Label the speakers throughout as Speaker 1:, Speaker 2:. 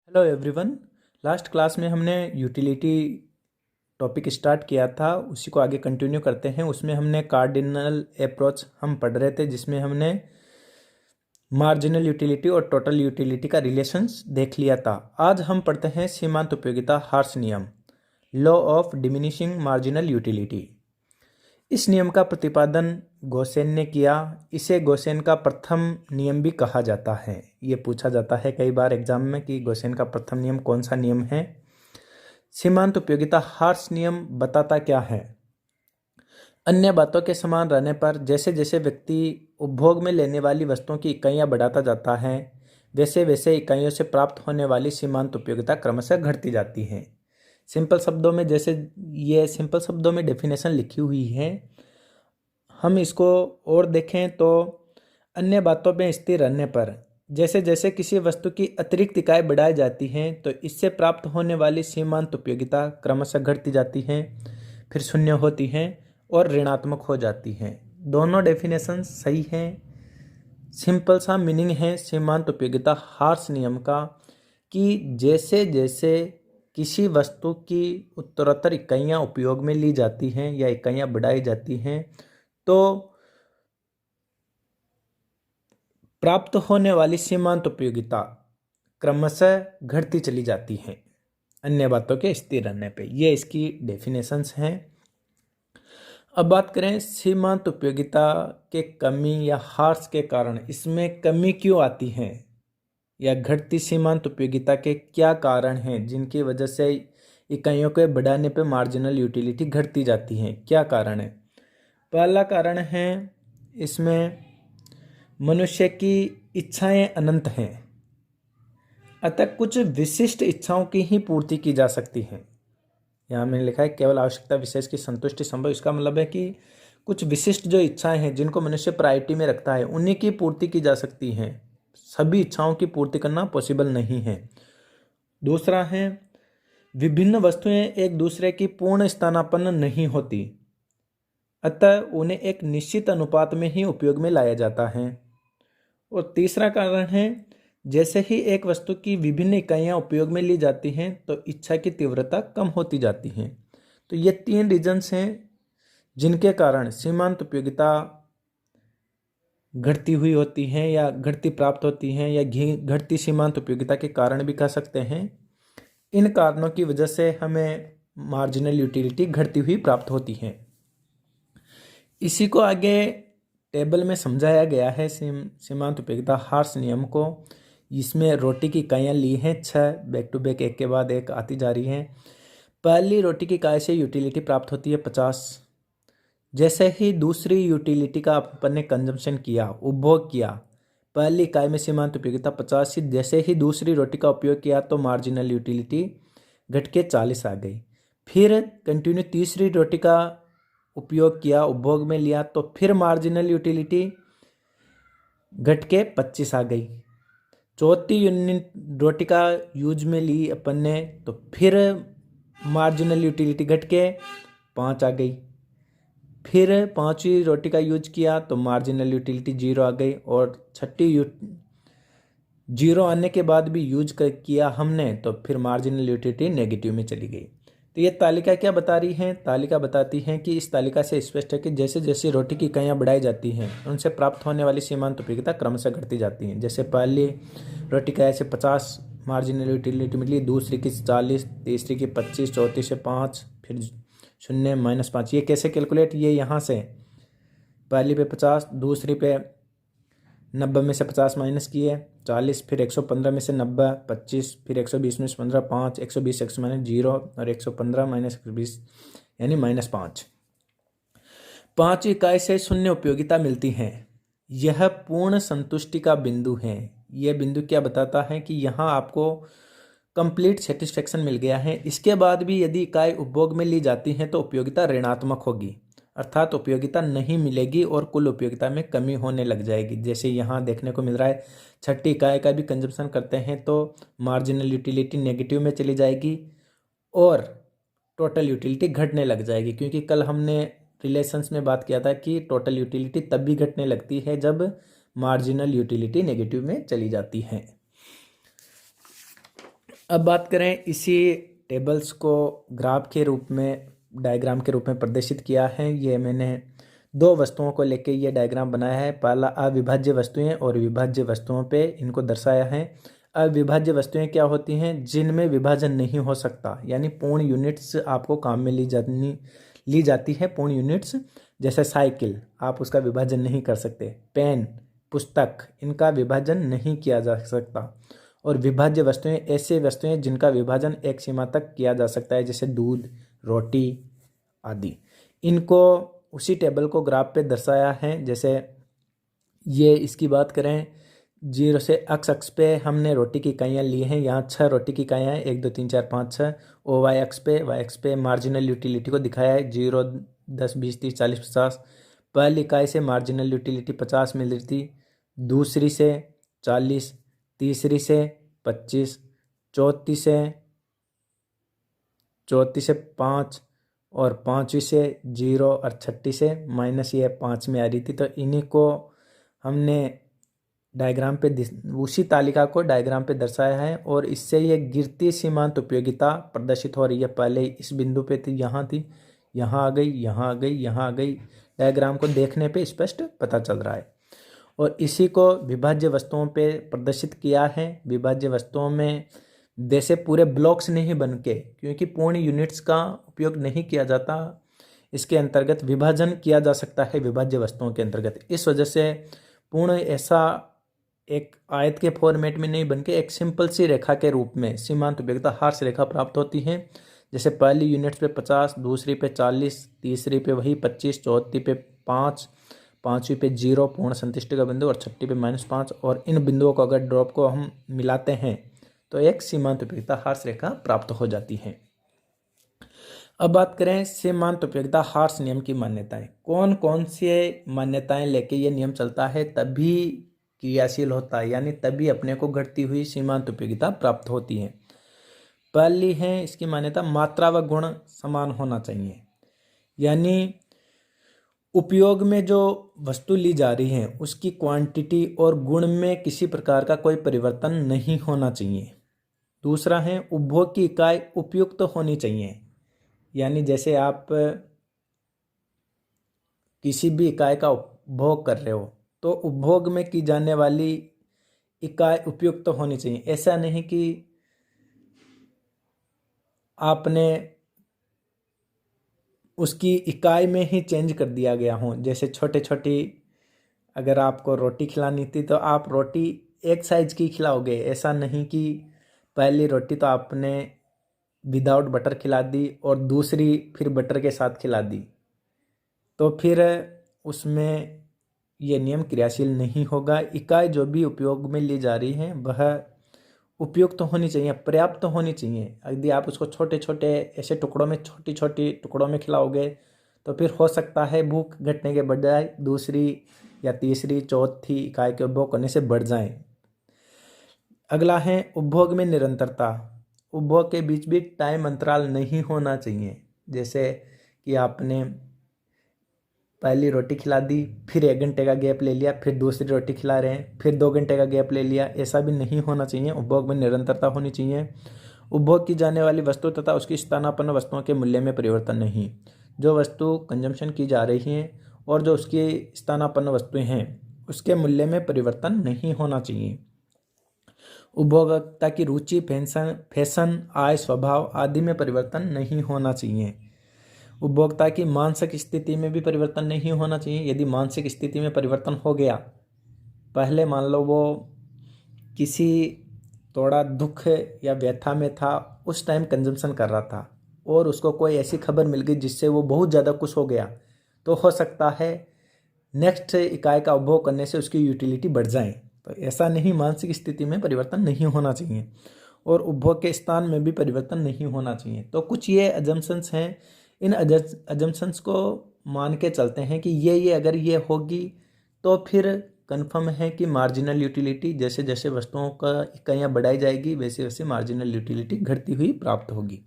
Speaker 1: Hello everyone. Last class में हमने utility topic start किया था, उसी को आगे कंटिन्यू करते हैं। उसमें हमने कार्डिनल अप्रोच हम पढ़ रहे थे, जिसमें हमने मार्जिनल यूटिलिटी और टोटल यूटिलिटी का रिलेशंस देख लिया था। आज हम पढ़ते हैं सीमांत उपयोगिता हार्स नियम, law of diminishing marginal utility. इस नियम का प्रतिपादन गोसेन ने किया। इसे गोसेन का प्रथम नियम भी कहा जाता है। ये पूछा जाता है कई बार एग्जाम में कि गोसेन का प्रथम नियम कौन सा नियम है। सीमांत उपयोगिता हार्स नियम बताता क्या है? अन्य बातों के समान रहने पर जैसे जैसे व्यक्ति उपभोग में लेने वाली वस्तुओं की इकाइयां बढ़ाता जाता है, वैसे वैसे इकाइयों से प्राप्त होने वाली सीमांत उपयोगिता क्रमशः घटती जाती है। सिंपल शब्दों में, जैसे ये सिंपल शब्दों में डेफिनेशन लिखी हुई है, हम इसको और देखें तो अन्य बातों में स्थिर रहने पर जैसे जैसे किसी वस्तु की अतिरिक्त इकाई बढ़ाई जाती हैं तो इससे प्राप्त होने वाली सीमांत उपयोगिता क्रमशः घटती जाती हैं, फिर शून्य होती हैं और ऋणात्मक हो जाती हैं। दोनों डेफिनेशन सही हैं। सिंपल सा मीनिंग है सीमांत उपयोगिता हार्स नियम का कि जैसे जैसे किसी वस्तु की उत्तरोत्तर इकाइयाँ उपयोग में ली जाती हैं या इकाइयाँ बढ़ाई जाती हैं तो प्राप्त होने वाली सीमांत उपयोगिता क्रमशः घटती चली जाती है अन्य बातों के स्थिर रहने पे। ये इसकी डेफिनेशंस हैं। अब बात करें सीमांत उपयोगिता के कमी या हार्स के कारण इसमें कमी क्यों आती है, या घटती सीमांत उपयोगिता के क्या कारण हैं जिनकी वजह से इकाइयों के बढ़ाने पे मार्जिनल यूटिलिटी घटती जाती है। क्या कारण है? पहला कारण है, इसमें मनुष्य की इच्छाएं अनंत हैं, अतः कुछ विशिष्ट इच्छाओं की ही पूर्ति की जा सकती है। यहाँ मैंने लिखा है केवल आवश्यकता विशेष की संतुष्टि संभव। इसका मतलब है कि कुछ विशिष्ट जो इच्छाएं हैं जिनको मनुष्य प्रायोरिटी में रखता है उन्हीं की पूर्ति की जा सकती है, सभी इच्छाओं की पूर्ति करना पॉसिबल नहीं है। दूसरा है, विभिन्न वस्तुएं एक दूसरे की पूर्ण स्थानापन्न नहीं होती, अतः उन्हें एक निश्चित अनुपात में ही उपयोग में लाया जाता है। और तीसरा कारण है, जैसे ही एक वस्तु की विभिन्न इकाइयाँ उपयोग में ली जाती हैं तो इच्छा की तीव्रता कम होती जाती है। तो ये तीन रीजन्स हैं जिनके कारण सीमांत उपयोगिता घटती हुई होती हैं या घटती प्राप्त होती हैं, या घटती सीमांत उपयोगिता के कारण भी कह सकते हैं। इन कारणों की वजह से हमें मार्जिनल यूटिलिटी घटती हुई प्राप्त होती है। इसी को आगे टेबल में समझाया गया है सीमांत उपयोगिता हार्स नियम को। इसमें रोटी की इकाइयाँ ली हैं 6, बैक टू बैक एक के बाद एक आती जा रही हैं। पहली रोटी की इकाई से यूटिलिटी प्राप्त होती है 50। जैसे ही दूसरी यूटिलिटी का अपन ने कंजम्पशन किया, उपभोग किया, पहली इकाई में सीमांत उपयोगिता 50 थी, जैसे ही दूसरी रोटी का उपयोग किया तो मार्जिनल यूटिलिटी घट के 40 आ गई। फिर कंटिन्यू तीसरी रोटी का उपयोग किया, उपभोग में लिया, तो फिर मार्जिनल यूटिलिटी घट के 25 आ गई। चौथी यूनिट रोटी का यूज में ली अपन ने तो फिर मार्जिनल यूटिलिटी घट के 5 आ गई। फिर पांचवी रोटी का यूज किया तो मार्जिनल यूटिलिटी 0 आ गई। और छठी 0 आने के बाद भी यूज किया हमने तो फिर मार्जिनल यूटिलिटी नेगेटिव में चली गई। तो ये तालिका क्या बता रही है? तालिका बताती है कि इस तालिका से स्पष्ट है कि जैसे जैसे रोटी की इकाइयाँ बढ़ाई जाती हैं उनसे प्राप्त होने वाली सीमांत उपयोगिता क्रमशः घटती जाती हैं। जैसे पहली रोटी का से 50 मार्जिनल यूटिलिटी मिली, दूसरी की 40, तीसरी की 25, चौथी से 5, फिर 0 -5। ये कैसे कैलकुलेट? ये यहाँ से पहली पे 50, दूसरी पे 90 में से 50 माइनस किए 40, फिर 115 में से 90, 25, फिर 120 में से 15, 5, 120 100 माइनस 0 और 115 माइनस 120 यानी -5। 5 इकाई से शून्य उपयोगिता मिलती है। यह पूर्ण संतुष्टि का बिंदु है। यह बिंदु क्या बताता है कि यहाँ आपको कंप्लीट सेटिस्फेक्शन मिल गया है। इसके बाद भी यदि इकाई उपभोग में ली जाती है तो उपयोगिता ऋणात्मक होगी, अर्थात उपयोगिता नहीं मिलेगी और कुल उपयोगिता में कमी होने लग जाएगी। जैसे यहाँ देखने को मिल रहा है, छठी इकाई का भी कंजम्पशन करते हैं तो मार्जिनल यूटिलिटी नेगेटिव में चली जाएगी और टोटल यूटिलिटी घटने लग जाएगी। क्योंकि कल हमने रिलेशंस में बात किया था कि टोटल यूटिलिटी तब भी घटने लगती है जब मार्जिनल यूटिलिटी नेगेटिव में चली जाती है। अब बात करें इसी टेबल्स को ग्राफ के रूप में, डायग्राम के रूप में प्रदर्शित किया है। ये मैंने दो वस्तुओं को लेके ये डायग्राम बनाया है। पहला अविभाज्य वस्तुएं और विभाज्य वस्तुओं पे इनको दर्शाया है। अविभाज्य वस्तुएं क्या होती हैं? जिनमें विभाजन नहीं हो सकता, यानी पूर्ण यूनिट्स आपको काम में ली जाती है। पूर्ण यूनिट्स जैसे साइकिल, आप उसका विभाजन नहीं कर सकते। पेन, पुस्तक, इनका विभाजन नहीं किया जा सकता। और विभाज्य वस्तुएं ऐसे वस्तुएं जिनका विभाजन एक सीमा तक किया जा सकता है, जैसे दूध, रोटी आदि। इनको उसी टेबल को ग्राफ पे दर्शाया है। जैसे ये इसकी बात करें, 0 से अक्ष पे हमने रोटी की इकाइयाँ ली हैं। यहाँ 6 रोटी की इकाइयाँ हैं, 1 2 3 4 5 6। और वाई अक्ष पे मार्जिनल यूटिलिटी को दिखाया है, 0 10 20 30 40 50। पहली इकाई से मार्जिनल यूटिलिटी 50 मिल रही थी, दूसरी से 40, तीसरी से 25, चौथी से 5, और पाँचवीं से 0, और छठी से माइनस ये 5 में आ रही थी। तो इन्हीं को हमने डायग्राम पे उसी तालिका को डायग्राम पे दर्शाया है। और इससे ये गिरती सीमांत उपयोगिता प्रदर्शित हो रही है। पहले इस बिंदु पे थी, यहाँ आ गई, यहाँ आ गई, यहाँ आ गई। डायग्राम को देखने पे स्पष्ट पता चल रहा है। और इसी को विभाज्य वस्तुओं पे प्रदर्शित किया है। विभाज्य वस्तुओं में जैसे पूरे ब्लॉक्स नहीं बन के, क्योंकि पूर्ण यूनिट्स का उपयोग नहीं किया जाता, इसके अंतर्गत विभाजन किया जा सकता है विभाज्य वस्तुओं के अंतर्गत। इस वजह से पूर्ण ऐसा एक आयत के फॉर्मेट में नहीं बन के एक सिंपल सी रेखा के रूप में सीमांत उपयोगिता हार्स रेखा प्राप्त होती है। जैसे पहली यूनिट्स पे 50, दूसरी पे 40, तीसरी पे वही 25, चौथी पे 5, पाँचवीं पे 0 पूर्ण संतुष्टि का बिंदु, और छठी पे -5। और इन बिंदुओं को अगर ड्रॉप को हम मिलाते हैं तो एक सीमांत उपयोगिता हार्स रेखा प्राप्त हो जाती है। अब बात करें सीमांत उपयोगिता हार्स नियम की मान्यताएं। कौन कौन से मान्यताएं लेके ये नियम चलता है तभी क्रियाशील होता है, यानी तभी अपने को घटती हुई सीमांत उपयोगिता प्राप्त होती है। पहली है इसकी मान्यता, मात्रा व गुण समान होना चाहिए। यानी उपयोग में जो वस्तु ली जा रही है उसकी क्वांटिटी और गुण में किसी प्रकार का कोई परिवर्तन नहीं होना चाहिए। दूसरा है, उपभोग की इकाई उपयुक्त होनी चाहिए। यानी जैसे आप किसी भी इकाई का उपभोग कर रहे हो तो उपभोग में की जाने वाली इकाई उपयुक्त होनी चाहिए। ऐसा नहीं कि आपने उसकी इकाई में ही चेंज कर दिया गया हो। जैसे छोटे छोटी अगर आपको रोटी खिलानी थी तो आप रोटी एक साइज की खिलाओगे। ऐसा नहीं कि पहली रोटी तो आपने विदाउट बटर खिला दी और दूसरी फिर बटर के साथ खिला दी, तो फिर उसमें ये नियम क्रियाशील नहीं होगा। इकाई जो भी उपयोग में ली जा रही है वह उपयुक्त होनी चाहिए, पर्याप्त होनी चाहिए। यदि आप उसको छोटे छोटे ऐसे टुकड़ों में, छोटी छोटी टुकड़ों में खिलाओगे तो फिर हो सकता है भूख घटने के बजाय दूसरी या तीसरी चौथी इकाई के उपभोग करने से बढ़ जाएं। अगला है उपभोग में निरंतरता। उपभोग के बीच भी टाइम अंतराल नहीं होना चाहिए। जैसे कि आपने पहली रोटी खिला दी, फिर 1 घंटे का गैप ले लिया, फिर दूसरी रोटी खिला रहे हैं, फिर 2 घंटे का गैप ले लिया, ऐसा भी नहीं होना चाहिए। उपभोग में निरंतरता होनी चाहिए। उपभोग की जाने वाली वस्तु तथा उसकी स्थानापन्न वस्तुओं के मूल्य में परिवर्तन नहीं। जो वस्तु कंजम्पशन की जा रही है और जो उसकी स्थानापन्न वस्तुएं हैं उसके मूल्य में परिवर्तन नहीं होना चाहिए। उपभोक्ता की रुचि, फैशन, आय, स्वभाव आदि में परिवर्तन नहीं होना चाहिए। उपभोक्ता की मानसिक स्थिति में भी परिवर्तन नहीं होना चाहिए। यदि मानसिक स्थिति में परिवर्तन हो गया, पहले मान लो वो किसी थोड़ा दुख या व्यथा में था, उस टाइम कंजम्पशन कर रहा था और उसको कोई ऐसी खबर मिल गई जिससे वो बहुत ज़्यादा खुश हो गया, तो हो सकता है नेक्स्ट इकाई का उपभोग करने से उसकी यूटिलिटी बढ़ जाए। तो ऐसा नहीं, मानसिक स्थिति में परिवर्तन नहीं होना चाहिए और उपभोग के स्थान में भी परिवर्तन नहीं होना चाहिए। तो कुछ ये अजम्पशंस हैं। इन अजम्पशंस को मान के चलते हैं कि ये अगर ये होगी तो फिर कन्फर्म है कि मार्जिनल यूटिलिटी, जैसे जैसे वस्तुओं का इकाइयाँ बढ़ाई जाएगी वैसे वैसे मार्जिनल यूटिलिटी घटती हुई प्राप्त होगी।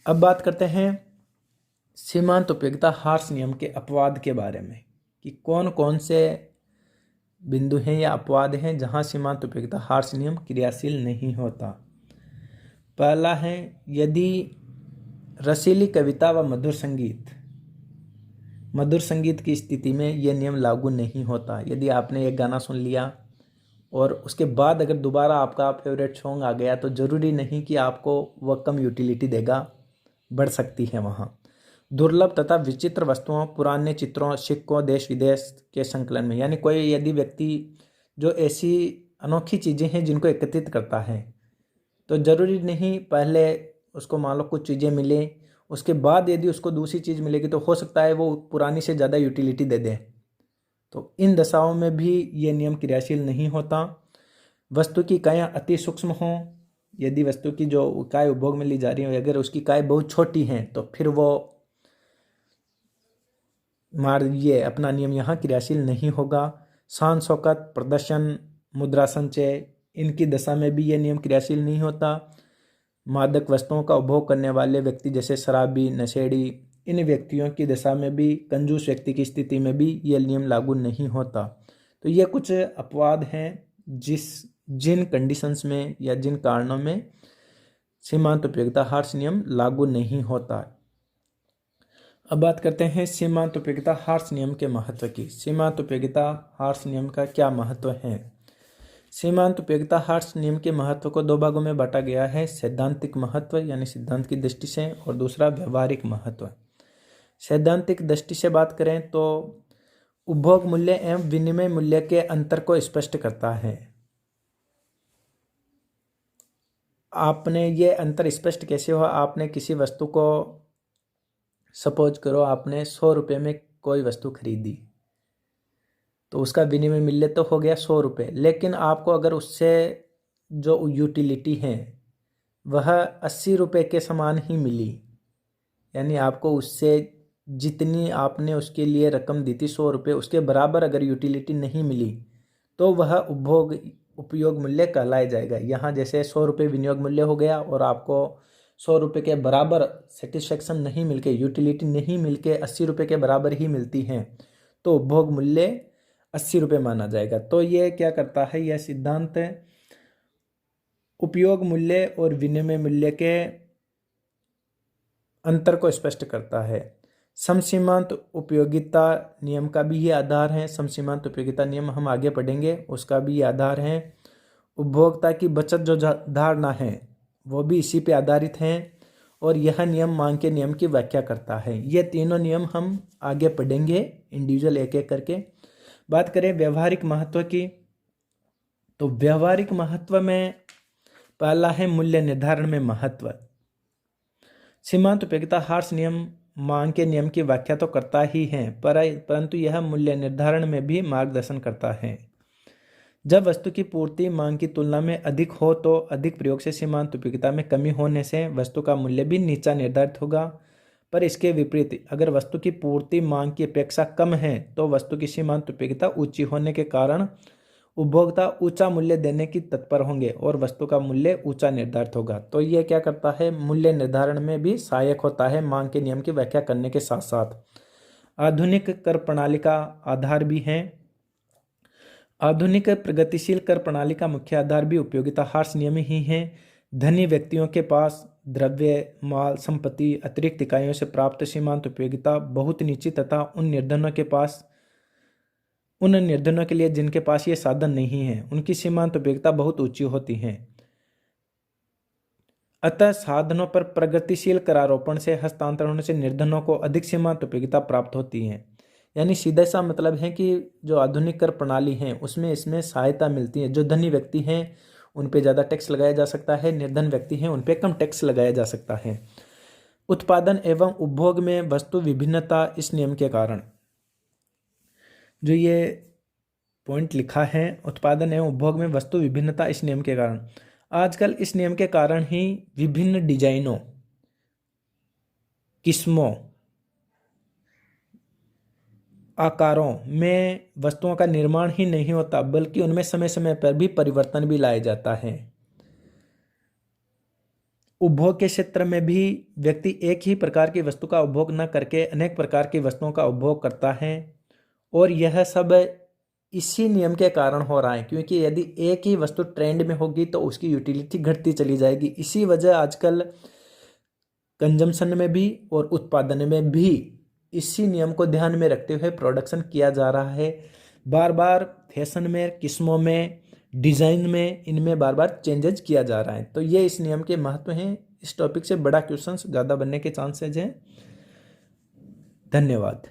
Speaker 1: अब बात करते हैं सीमांत उपयोगिता हार्स नियम के अपवाद के बारे में, कि कौन कौन से बिंदु हैं या अपवाद हैं जहां सीमांत उपयोगिता हार्स नियम क्रियाशील नहीं होता। पहला है, यदि रसीली कविता व मधुर संगीत की स्थिति में यह नियम लागू नहीं होता। यदि आपने एक गाना सुन लिया और उसके बाद अगर दोबारा आपका फेवरेट सॉन्ग आ गया तो ज़रूरी नहीं कि आपको वह कम यूटिलिटी देगा, बढ़ सकती है वहाँ। दुर्लभ तथा विचित्र वस्तुओं, पुराने चित्रों, सिक्कों, देश विदेश के संकलन में, यानी कोई यदि व्यक्ति जो ऐसी अनोखी चीज़ें हैं जिनको एकत्रित करता है, तो ज़रूरी नहीं पहले उसको मान लो कुछ चीज़ें मिले, उसके बाद यदि उसको दूसरी चीज़ मिलेगी तो हो सकता है वो पुरानी से ज़्यादा यूटिलिटी दे दे। तो इन दशाओं में भी ये नियम क्रियाशील नहीं होता। वस्तु की इकाइयाँ अति सूक्ष्म हों, यदि वस्तु की जो इकाई उपभोग में ली जा रही है अगर उसकी इकाई बहुत छोटी है तो फिर वो ये अपना नियम यहाँ क्रियाशील नहीं होगा। शान शौकत, प्रदर्शन, मुद्रा संचय, इनकी दशा में भी ये नियम क्रियाशील नहीं होता। मादक वस्तुओं का उपभोग करने वाले व्यक्ति जैसे शराबी, नशेड़ी, इन व्यक्तियों की दशा में भी, कंजूस व्यक्ति की स्थिति में भी यह नियम लागू नहीं होता। तो ये कुछ अपवाद हैं जिन कंडीशंस में या जिन कारणों में सीमांत उपयोगिता हार्स नियम लागू नहीं होता। अब बात करते हैं सीमांत उपयोगिता हार्स नियम के महत्व की। सीमांत उपयोगिता हार्स नियम का क्या महत्व है? सीमांत उपयोगिता हार्स नियम के महत्व को दो भागों में बांटा गया है, सैद्धांतिक महत्व यानी सिद्धांत की दृष्टि से, और दूसरा व्यवहारिक महत्व। सैद्धांतिक दृष्टि से बात करें तो उपभोग मूल्य एवं विनिमय मूल्य के अंतर को स्पष्ट करता है। आपने ये अंतर स्पष्ट कैसे हुआ? आपने किसी वस्तु को, सपोज करो आपने 100 रुपये में कोई वस्तु खरीदी तो उसका विनिमय मूल्य तो हो गया 100 रुपये, लेकिन आपको अगर उससे जो यूटिलिटी है वह 80 रुपये के समान ही मिली, यानी आपको उससे जितनी आपने उसके लिए रकम दी थी 100 रुपये, उसके बराबर अगर यूटिलिटी नहीं मिली तो वह उपयोग मूल्य कहलाया जाएगा। यहाँ जैसे 100 रुपये विनियोग मूल्य हो गया और आपको 100 रुपये के बराबर सेटिस्फेक्शन नहीं मिलके, यूटिलिटी नहीं मिलके 80 रुपये के बराबर ही मिलती हैं, तो उपभोग मूल्य 80 रुपये माना जाएगा। तो ये क्या करता है, यह सिद्धांत उपयोग मूल्य और विनिमय मूल्य के अंतर को स्पष्ट करता है। समसीमांत उपयोगिता नियम का भी ये आधार है। समसीमांत उपयोगिता नियम हम आगे पढ़ेंगे, उसका भी ये आधार है। उपभोक्ता की बचत जो धारणा है वो भी इसी पे आधारित है, और यह नियम मांग के नियम की व्याख्या करता है। ये तीनों नियम हम आगे पढ़ेंगे इंडिविजुअल एक एक करके। बात करें व्यवहारिक महत्व की, तो व्यवहारिक महत्व में पहला है मूल्य निर्धारण में महत्व। सीमांत उपयोगिता हार्स नियम मांग के नियम की व्याख्या तो करता ही है, परंतु यह मूल्य निर्धारण में भी मार्गदर्शन करता है। जब वस्तु की पूर्ति मांग की तुलना में अधिक हो तो अधिक प्रयोग से सीमांत उपयोगिता में कमी होने से वस्तु का मूल्य भी नीचा निर्धारित होगा, पर इसके विपरीत अगर वस्तु की पूर्ति मांग की अपेक्षा कम है तो वस्तु की सीमांत उपयोगिता ऊंची होने के कारण उपभोक्ता ऊंचा मूल्य देने की तत्पर होंगे और वस्तु का मूल्य ऊंचा निर्धारित होगा। तो यह क्या करता है, मूल्य निर्धारण में भी सहायक होता है मांग के नियम की व्याख्या करने के साथ साथ। आधुनिक कर प्रणाली का आधार भी है। आधुनिक प्रगतिशील कर प्रणाली का मुख्य आधार भी उपयोगिता हार्स नियम ही है। धनी व्यक्तियों के पास द्रव्य, माल, संपत्ति, अतिरिक्त इकाइयों से प्राप्त सीमांत उपयोगिता बहुत नीची तथा उन निर्धनों के लिए जिनके पास ये साधन नहीं है उनकी सीमांत उपयोगिता बहुत ऊंची होती है। अतः साधनों पर प्रगतिशील करारोपण से हस्तांतरण से निर्धनों को अधिक सीमांत उपयोगिता प्राप्त होती है। यानी सीधा सा मतलब है कि जो आधुनिक कर प्रणाली है उसमें इसमें सहायता मिलती है। जो धनी व्यक्ति हैं उन पे ज़्यादा टैक्स लगाया जा सकता है, निर्धन व्यक्ति हैं उन पे कम टैक्स लगाया जा सकता है। उत्पादन एवं उपभोग में वस्तु विभिन्नता इस नियम के कारण, जो ये पॉइंट लिखा है, उत्पादन एवं उपभोग में वस्तु विभिन्नता इस नियम के कारण, आजकल इस नियम के कारण ही विभिन्न डिजाइनों, किस्मों, आकारों में वस्तुओं का निर्माण ही नहीं होता बल्कि उनमें समय समय पर भी परिवर्तन भी लाया जाता है। उपभोग के क्षेत्र में भी व्यक्ति एक ही प्रकार की वस्तु का उपभोग न करके अनेक प्रकार की वस्तुओं का उपभोग करता है, और यह सब इसी नियम के कारण हो रहा है, क्योंकि यदि एक ही वस्तु ट्रेंड में होगी तो उसकी यूटिलिटी घटती चली जाएगी। इसी वजह आजकल कंजम्पशन में भी और उत्पादन में भी इसी नियम को ध्यान में रखते हुए प्रोडक्शन किया जा रहा है। बार बार फैशन में, किस्मों में, डिज़ाइन में, इनमें बार बार चेंजेस किया जा रहा है। तो ये इस नियम के महत्व हैं। इस टॉपिक से बड़ा क्वेश्चन ज़्यादा बनने के चांसेज हैं। धन्यवाद।